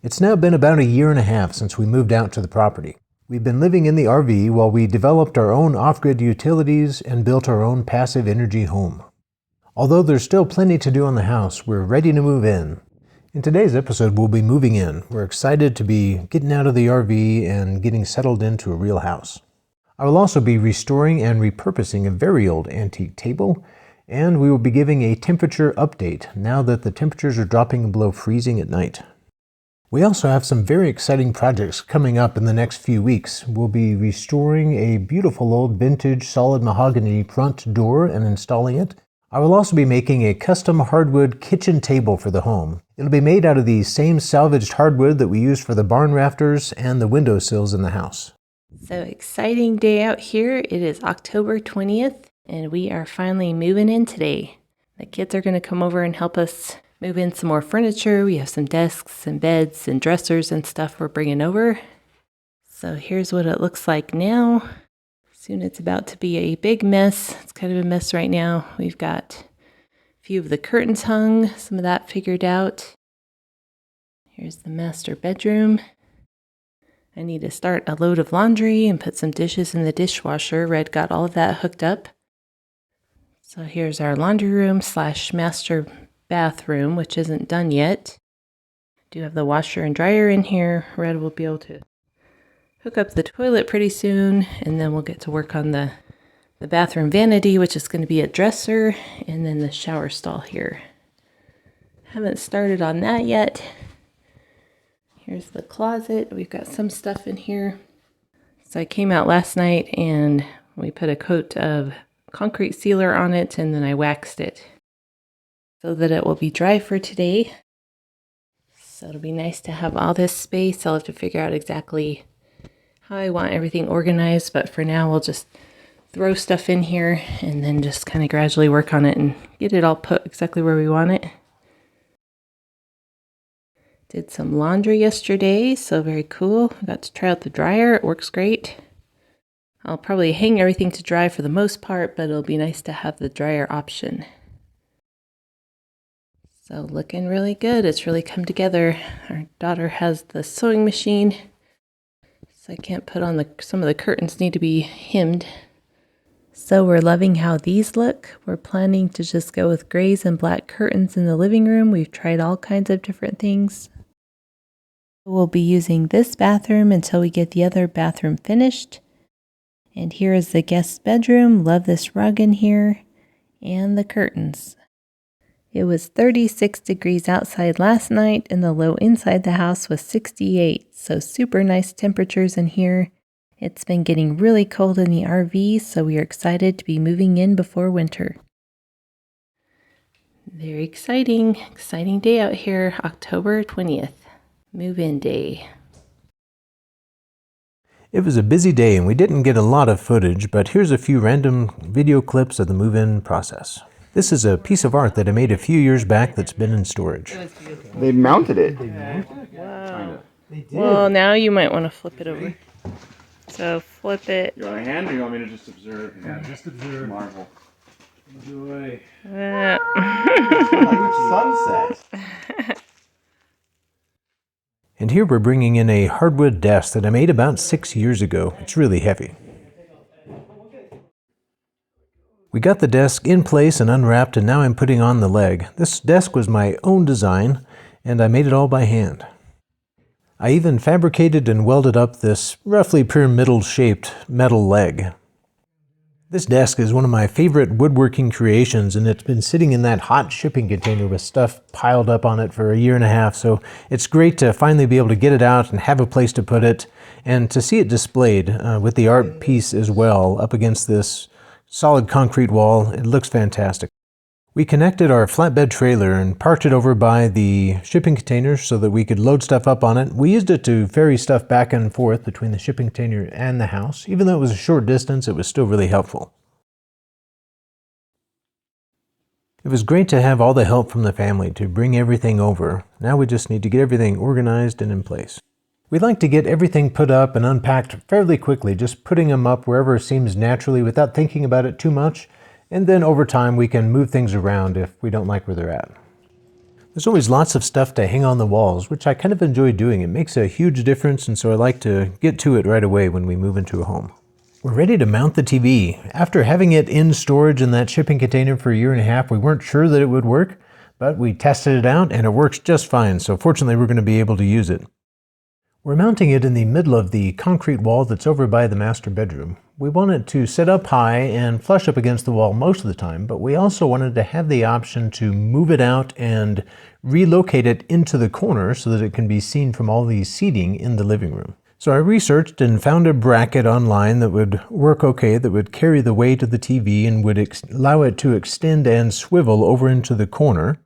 It's now been about a year and a half since we moved out to the property. We've been living in the RV while we developed our own off-grid utilities and built our own passive energy home. Although there's still plenty to do on the house, we're ready to move in. In today's episode, we'll be moving in. We're excited to be getting out of the RV and getting settled into a real house. I will also be restoring and repurposing a very old antique table, and we will be giving a temperature update now that the temperatures are dropping below freezing at night. We also have some very exciting projects coming up in the next few weeks. We'll be restoring a beautiful old vintage solid mahogany front door and installing it. I will also be making a custom hardwood kitchen table for the home. It'll be made out of the same salvaged hardwood that we used for the barn rafters and the windowsills in the house. So exciting day out here. It is October 20th and we are finally moving in today. The kids are going to come over and help us move in some more furniture. We have some desks and beds and dressers and stuff we're bringing over. So here's what it looks like now. Soon it's about to be a big mess. It's kind of a mess right now. We've got a few of the curtains hung, some of that figured out. Here's the master bedroom. I need to start a load of laundry and put some dishes in the dishwasher. Red got all of that hooked up. So here's our laundry room / master bathroom, which isn't done yet. Do have the washer and dryer in here. Red will be able to hook up the toilet pretty soon, and then we'll get to work on the bathroom vanity, which is going to be a dresser, and then the shower stall here. Haven't started on that yet. Here's the closet. We've got some stuff in here. So I came out last night and we put a coat of concrete sealer on it, and then I waxed it so that it will be dry for today. So it'll be nice to have all this space. I'll have to figure out exactly how I want everything organized, but for now we'll just throw stuff in here and then just kind of gradually work on it and get it all put exactly where we want it. Did some laundry yesterday, so very cool. I got to try out the dryer. It works great. I'll probably hang everything to dry for the most part, but it'll be nice to have the dryer option. So looking really good. It's really come together. Our daughter has the sewing machine, so I can't put on some of the curtains need to be hemmed. So we're loving how these look. We're planning to just go with grays and black curtains in the living room. We've tried all kinds of different things. We'll be using this bathroom until we get the other bathroom finished. And here is the guest bedroom. Love this rug in here and the curtains. It was 36 degrees outside last night and the low inside the house was 68. So super nice temperatures in here. It's been getting really cold in the RV, so we are excited to be moving in before winter. Very exciting day out here, October 20th, move-in day. It was a busy day and we didn't get a lot of footage, but here's a few random video clips of the move-in process. This is a piece of art that I made a few years back that's been in storage. They mounted it. Wow. Well, now you might want to flip it over. So flip it. You want a hand or you want me to just observe? Yeah, just observe. Marvel. Enjoy. Sunset. And here we're bringing in a hardwood desk that I made about 6 years ago. It's really heavy. We got the desk in place and unwrapped, and now I'm putting on the leg. This desk was my own design, and I made it all by hand. I even fabricated and welded up this roughly pyramidal-shaped metal leg. This desk is one of my favorite woodworking creations, and it's been sitting in that hot shipping container with stuff piled up on it for a year and a half, so it's great to finally be able to get it out and have a place to put it, and to see it displayed with the art piece as well up against this solid concrete wall. It looks fantastic. We connected our flatbed trailer and parked it over by the shipping container so that we could load stuff up on it. We used it to ferry stuff back and forth between the shipping container and the house. Even though it was a short distance, it was still really helpful. It was great to have all the help from the family to bring everything over. Now we just need to get everything organized and in place. We like to get everything put up and unpacked fairly quickly, just putting them up wherever seems naturally without thinking about it too much. And then over time we can move things around if we don't like where they're at. There's always lots of stuff to hang on the walls, which I kind of enjoy doing. It makes a huge difference, and so I like to get to it right away when we move into a home. We're ready to mount the TV. After having it in storage in that shipping container for a year and a half, we weren't sure that it would work, but we tested it out and it works just fine, so fortunately we're going to be able to use it. We're mounting it in the middle of the concrete wall that's over by the master bedroom. We want it to sit up high and flush up against the wall most of the time, but we also wanted to have the option to move it out and relocate it into the corner so that it can be seen from all the seating in the living room. So I researched and found a bracket online that would work okay, that would carry the weight of the TV and would allow it to extend and swivel over into the corner.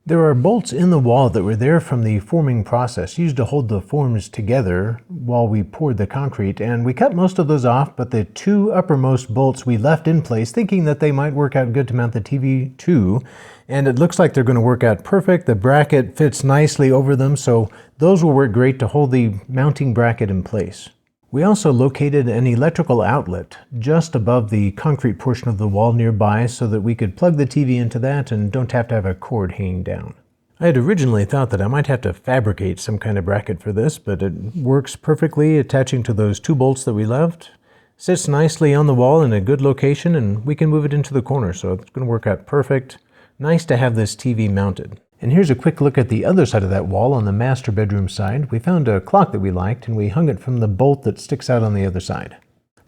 There are bolts in the wall that were there from the forming process, used to hold the forms together while we poured the concrete, and we cut most of those off, but the two uppermost bolts we left in place, thinking that they might work out good to mount the TV to, and it looks like they're going to work out perfect. The bracket fits nicely over them, so those will work great to hold the mounting bracket in place. We also located an electrical outlet just above the concrete portion of the wall nearby so that we could plug the TV into that and don't have to have a cord hanging down. I had originally thought that I might have to fabricate some kind of bracket for this, but it works perfectly attaching to those two bolts that we left. Sits nicely on the wall in a good location, and we can move it into the corner, so it's going to work out perfect. Nice to have this TV mounted. And here's a quick look at the other side of that wall on the master bedroom side. We found a clock that we liked and we hung it from the bolt that sticks out on the other side.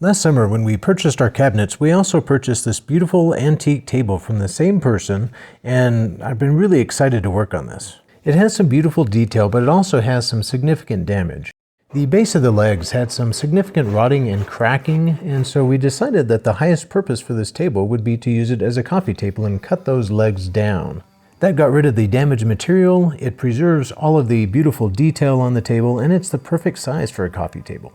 Last summer when we purchased our cabinets, we also purchased this beautiful antique table from the same person, and I've been really excited to work on this. It has some beautiful detail, but it also has some significant damage. The base of the legs had some significant rotting and cracking, and so we decided that the highest purpose for this table would be to use it as a coffee table and cut those legs down. That got rid of the damaged material, it preserves all of the beautiful detail on the table, and it's the perfect size for a coffee table.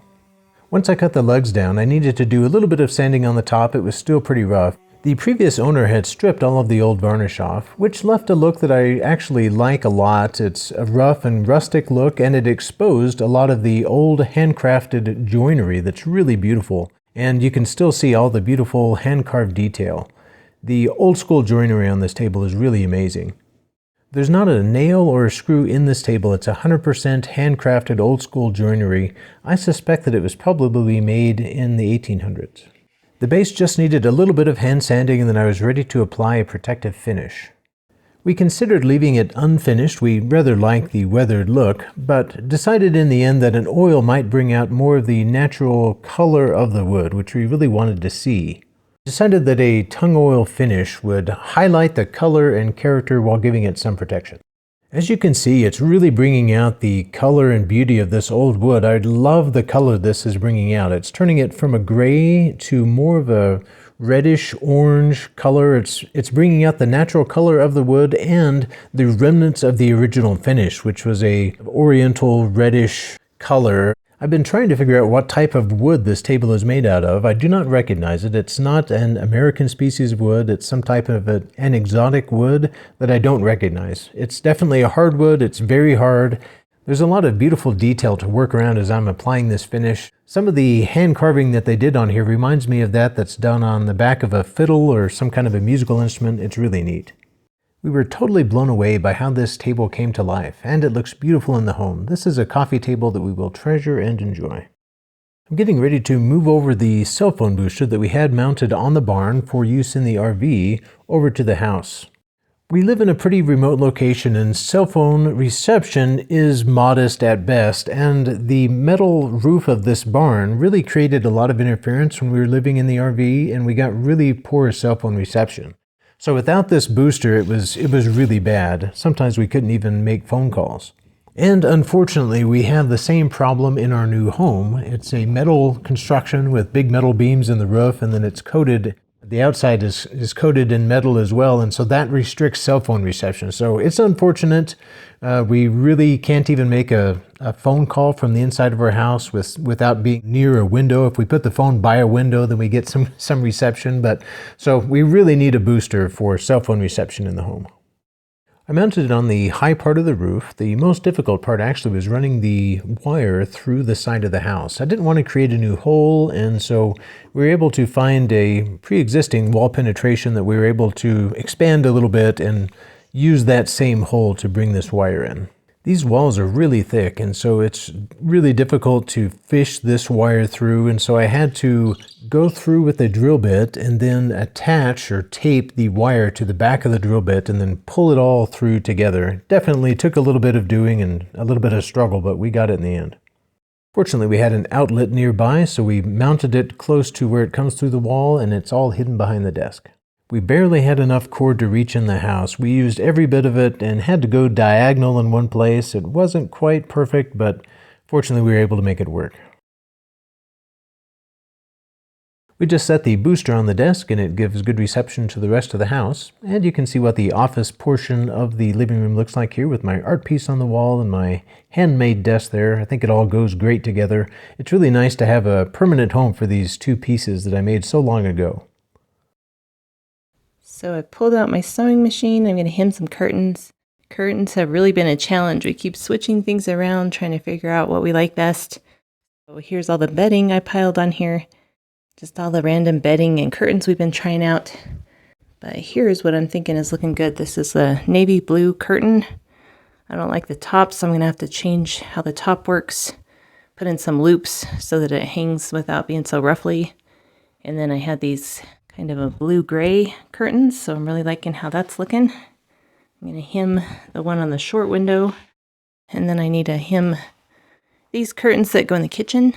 Once I cut the legs down, I needed to do a little bit of sanding on the top. It was still pretty rough. The previous owner had stripped all of the old varnish off, which left a look that I actually like a lot. It's a rough and rustic look, and it exposed a lot of the old handcrafted joinery that's really beautiful, and you can still see all the beautiful hand-carved detail. The old school joinery on this table is really amazing. There's not a nail or a screw in this table. It's 100% handcrafted old school joinery. I suspect that it was probably made in the 1800s. The base just needed a little bit of hand sanding and then I was ready to apply a protective finish. We considered leaving it unfinished. We rather liked the weathered look, but decided in the end that an oil might bring out more of the natural color of the wood, which we really wanted to see. Decided that a tung oil finish would highlight the color and character while giving it some protection. As you can see, it's really bringing out the color and beauty of this old wood. I love the color this is bringing out. It's turning it from a gray to more of a reddish orange color. It's bringing out the natural color of the wood and the remnants of the original finish, which was a oriental reddish color. I've been trying to figure out what type of wood this table is made out of. I do not recognize it. It's not an American species of wood. It's some type of an exotic wood that I don't recognize. It's definitely a hardwood. It's very hard. There's a lot of beautiful detail to work around as I'm applying this finish. Some of the hand carving that they did on here reminds me of that's done on the back of a fiddle or some kind of a musical instrument. It's really neat. We were totally blown away by how this table came to life, and it looks beautiful in the home. This is a coffee table that we will treasure and enjoy. I'm getting ready to move over the cell phone booster that we had mounted on the barn for use in the RV over to the house. We live in a pretty remote location and cell phone reception is modest at best, and the metal roof of this barn really created a lot of interference when we were living in the RV, and we got really poor cell phone reception. So without this booster, it was really bad. Sometimes we couldn't even make phone calls. And unfortunately, we have the same problem in our new home. It's a metal construction with big metal beams in the roof, and then it's coated. The outside is coated in metal as well, and so that restricts cell phone reception. So it's unfortunate. We really can't even make a phone call from the inside of our house without being near a window. If we put the phone by a window, then we get some reception. But so we really need a booster for cell phone reception in the home. I mounted it on the high part of the roof. The most difficult part actually was running the wire through the side of the house. I didn't want to create a new hole, and so we were able to find a pre-existing wall penetration that we were able to expand a little bit and use that same hole to bring this wire in. These walls are really thick, and so it's really difficult to fish this wire through, and so I had to go through with a drill bit and then attach or tape the wire to the back of the drill bit and then pull it all through together. Definitely took a little bit of doing and a little bit of struggle, but we got it in the end. Fortunately, we had an outlet nearby, so we mounted it close to where it comes through the wall, and it's all hidden behind the desk. We barely had enough cord to reach in the house. We used every bit of it and had to go diagonal in one place. It wasn't quite perfect, but fortunately we were able to make it work. We just set the booster on the desk and it gives good reception to the rest of the house. And you can see what the office portion of the living room looks like here with my art piece on the wall and my handmade desk there. I think it all goes great together. It's really nice to have a permanent home for these two pieces that I made so long ago. So I pulled out my sewing machine. I'm going to hem some curtains. Curtains have really been a challenge. We keep switching things around, trying to figure out what we like best. So here's all the bedding I piled on here. Just all the random bedding and curtains we've been trying out. But here's what I'm thinking is looking good. This is a navy blue curtain. I don't like the top, so I'm going to have to change how the top works. Put in some loops so that it hangs without being so ruffly. And then I had these kind of a blue-gray curtains, so I'm really liking how that's looking. I'm going to hem the one on the short window, and then I need to hem these curtains that go in the kitchen.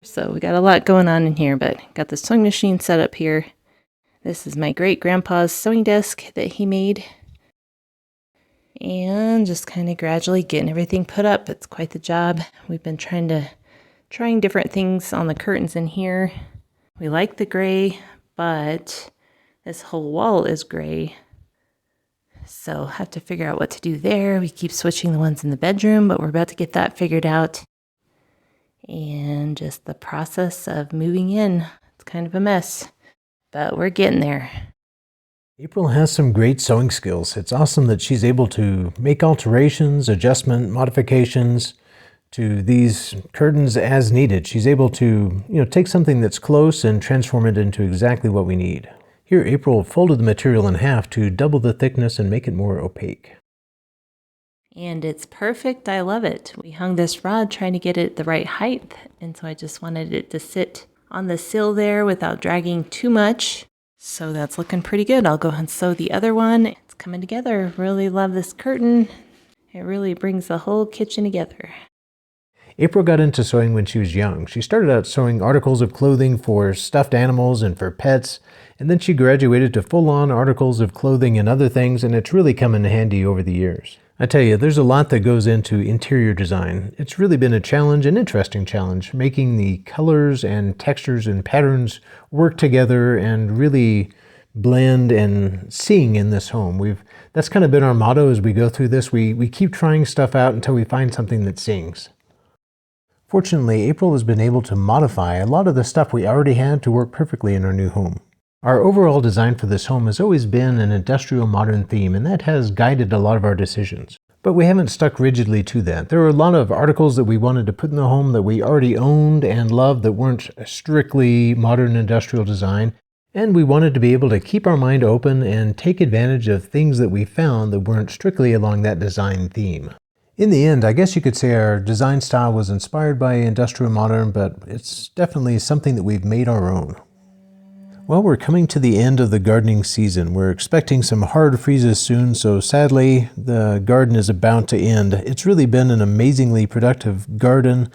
So we got a lot going on in here, but got the sewing machine set up here. This is my great-grandpa's sewing desk that he made. And just kind of gradually getting everything put up. It's quite the job. We've been trying different things on the curtains in here. We like the gray, but this whole wall is gray. So I'll have to figure out what to do there. We keep switching the ones in the bedroom, but we're about to get that figured out. And just the process of moving in. It's kind of a mess, but we're getting there. April has some great sewing skills. It's awesome that she's able to make alterations, modifications to these curtains as needed. She's able to, take something that's close and transform it into exactly what we need. Here, April folded the material in half to double the thickness and make it more opaque. And it's perfect. I love it. We hung this rod trying to get it the right height, and so I just wanted it to sit on the sill there without dragging too much. So that's looking pretty good. I'll go ahead and sew the other one. It's coming together. Really love this curtain. It really brings the whole kitchen together. April got into sewing when she was young. She started out sewing articles of clothing for stuffed animals and for pets, and then she graduated to full-on articles of clothing and other things, and it's really come in handy over the years. I tell you, there's a lot that goes into interior design. It's really been a challenge, an interesting challenge, making the colors and textures and patterns work together and really blend and sing in this home. That's kind of been our motto as we go through this. We keep trying stuff out until we find something that sings. Fortunately, April has been able to modify a lot of the stuff we already had to work perfectly in our new home. Our overall design for this home has always been an industrial modern theme, and that has guided a lot of our decisions. But we haven't stuck rigidly to that. There were a lot of articles that we wanted to put in the home that we already owned and loved that weren't strictly modern industrial design, and we wanted to be able to keep our mind open and take advantage of things that we found that weren't strictly along that design theme. In the end, I guess you could say our design style was inspired by industrial modern, but it's definitely something that we've made our own. Well, we're coming to the end of the gardening season. We're expecting some hard freezes soon, so sadly, the garden is about to end. It's really been an amazingly productive garden.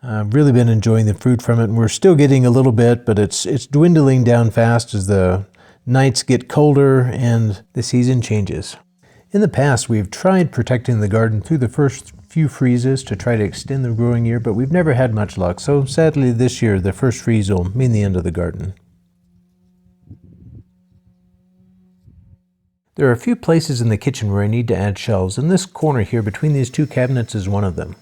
I've really been enjoying the fruit from it, and we're still getting a little bit, but it's dwindling down fast as the nights get colder and the season changes. In the past, we've tried protecting the garden through the first few freezes to try to extend the growing year, but we've never had much luck. So sadly, this year, the first freeze will mean the end of the garden. There are a few places in the kitchen where I need to add shelves, and this corner here between these two cabinets is one of them.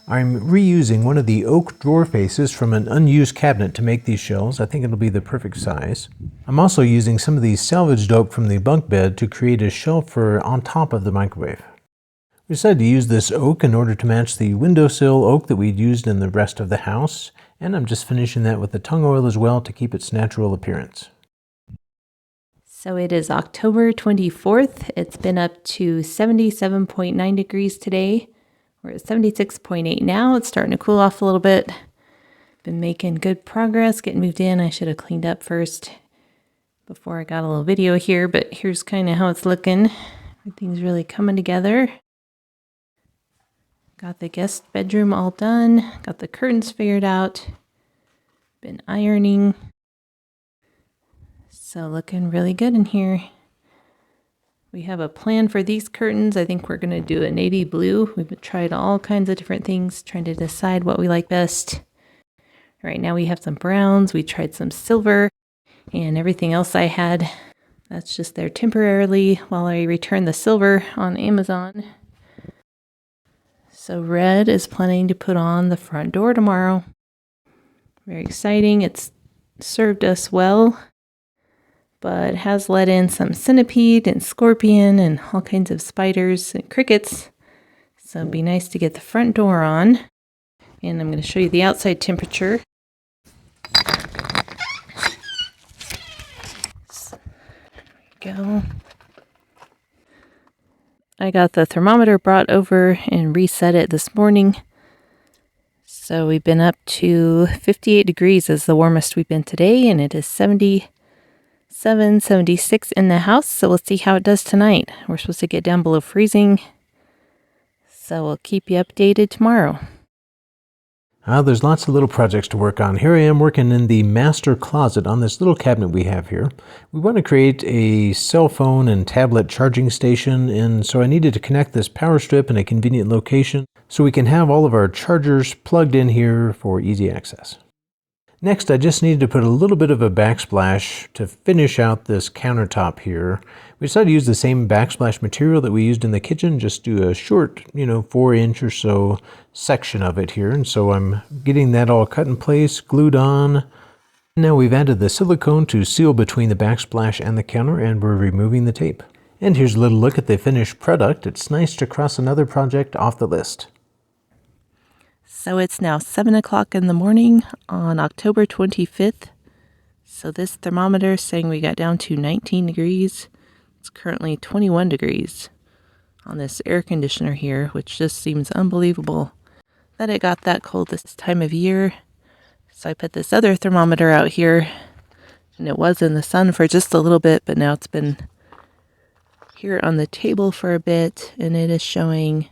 I'm reusing one of the oak drawer faces from an unused cabinet to make these shelves. I think it'll be the perfect size. I'm also using some of these salvaged oak from the bunk bed to create a shelf for on top of the microwave. We decided to use this oak in order to match the windowsill oak that we'd used in the rest of the house, and I'm just finishing that with the tung oil as well to keep its natural appearance. So it is October 24th. It's been up to 77.9 degrees today. We're at 76.8 now. It's starting to cool off a little bit. Been making good progress, getting moved in. I should have cleaned up first before I got a little video here, but here's kind of how it's looking. Everything's really coming together. Got the guest bedroom all done. Got the curtains figured out. Been ironing. So looking really good in here. We have a plan for these curtains. I think we're going to do a navy blue. We've tried all kinds of different things, trying to decide what we like best. Right now we have some browns. We tried some silver and everything else I had. That's just there temporarily while I return the silver on Amazon. So red is planning to put on the front door tomorrow. Very exciting. It's served us well, but has let in some centipede and scorpion and all kinds of spiders and crickets. So it'd be nice to get the front door on. And I'm going to show you the outside temperature. So, there we go. I got the thermometer brought over and reset it this morning. So we've been up to 58 degrees is the warmest we've been today, and it is 77, 76 in the house. So we'll see how it does tonight. We're supposed to get down below freezing. So we'll keep you updated tomorrow. There's lots of little projects to work on. Here I am working in the master closet on this little cabinet we have here. We want to create a cell phone and tablet charging station, and so I needed to connect this power strip in a convenient location so we can have all of our chargers plugged in here for easy access. Next, I just needed to put a little bit of a backsplash to finish out this countertop here. We decided to use the same backsplash material that we used in the kitchen, just do a short, 4-inch or so section of it here. And so I'm getting that all cut in place, glued on. Now we've added the silicone to seal between the backsplash and the counter, and we're removing the tape. And here's a little look at the finished product. It's nice to cross another project off the list. So it's now 7 o'clock in the morning on October 25th. So this thermometer is saying we got down to 19 degrees. It's currently 21 degrees on this air conditioner here, which just seems unbelievable that it got that cold this time of year. So I put this other thermometer out here, and it was in the sun for just a little bit, but now it's been here on the table for a bit, and it is showing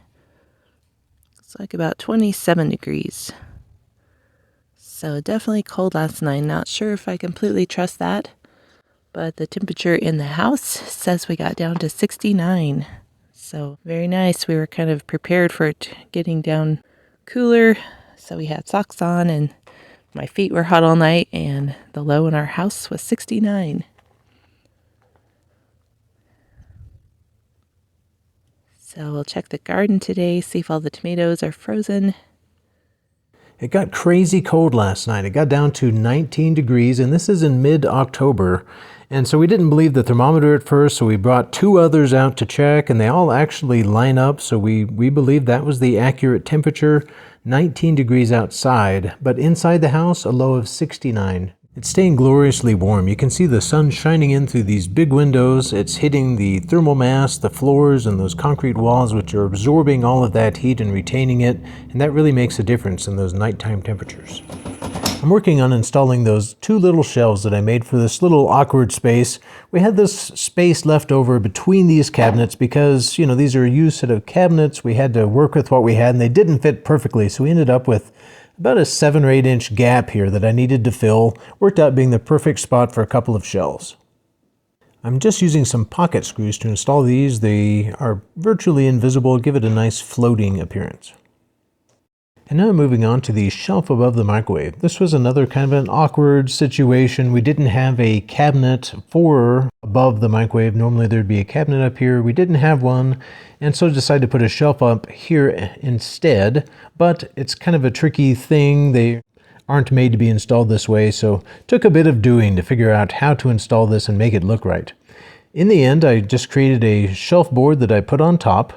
it's like about 27 degrees. So definitely cold last night. Not sure if I completely trust that, but the temperature in the house says we got down to 69. So very nice. We were kind of prepared for it getting down cooler. So we had socks on and my feet were hot all night, and the low in our house was 69. So we'll check the garden today, see if all the tomatoes are frozen. It got crazy cold last night. It got down to 19 degrees, and this is in mid-October. And so we didn't believe the thermometer at first, so we brought 2 others out to check, and they all actually line up. So we believed that was the accurate temperature, 19 degrees outside, but inside the house, a low of 69. It's staying gloriously warm. You can see the sun shining in through these big windows. It's hitting the thermal mass, the floors, and those concrete walls, which are absorbing all of that heat and retaining it, and that really makes a difference in those nighttime temperatures. I'm working on installing those 2 little shelves that I made for this little awkward space. We had this space left over between these cabinets because, these are a used set of cabinets. We had to work with what we had, and they didn't fit perfectly, so we ended up with about a 7 or 8 inch gap here that I needed to fill. Worked out being the perfect spot for a couple of shelves. I'm just using some pocket screws to install these. They are virtually invisible, give it a nice floating appearance. And now moving on to the shelf above the microwave. This was another kind of an awkward situation. We didn't have a cabinet for above the microwave. Normally there'd be a cabinet up here. We didn't have one, and so decided to put a shelf up here instead. But it's kind of a tricky thing. They aren't made to be installed this way, so took a bit of doing to figure out how to install this and make it look right. In the end, I just created a shelf board that I put on top.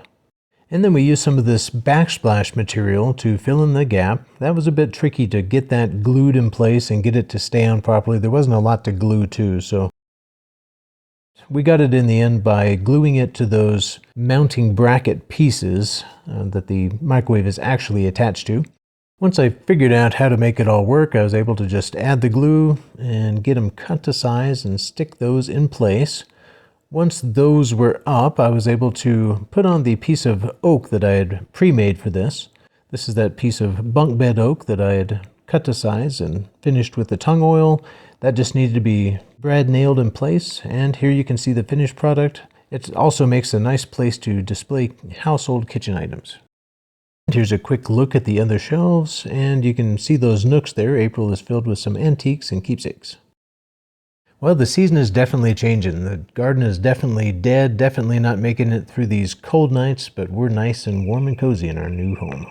And then we used some of this backsplash material to fill in the gap. That was a bit tricky to get that glued in place and get it to stay on properly. There wasn't a lot to glue to, so We got it in the end by gluing it to those mounting bracket pieces that the microwave is actually attached to. Once I figured out how to make it all work, I was able to just add the glue and get them cut to size and stick those in place. Once those were up, I was able to put on the piece of oak that I had pre-made for this. This is that piece of bunk bed oak that I had cut to size and finished with the tung oil. That just needed to be brad nailed in place, and here you can see the finished product. It also makes a nice place to display household kitchen items. Here's a quick look at the other shelves, and you can see those nooks there. April is filled with some antiques and keepsakes. Well, the season is definitely changing. The garden is definitely dead, definitely not making it through these cold nights, but we're nice and warm and cozy in our new home.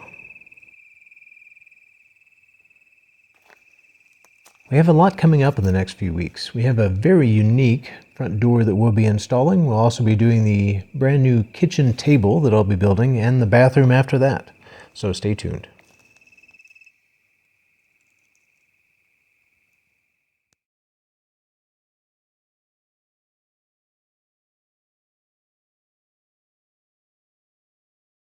We have a lot coming up in the next few weeks. We have a very unique front door that we'll be installing. We'll also be doing the brand new kitchen table that I'll be building and the bathroom after that. So stay tuned.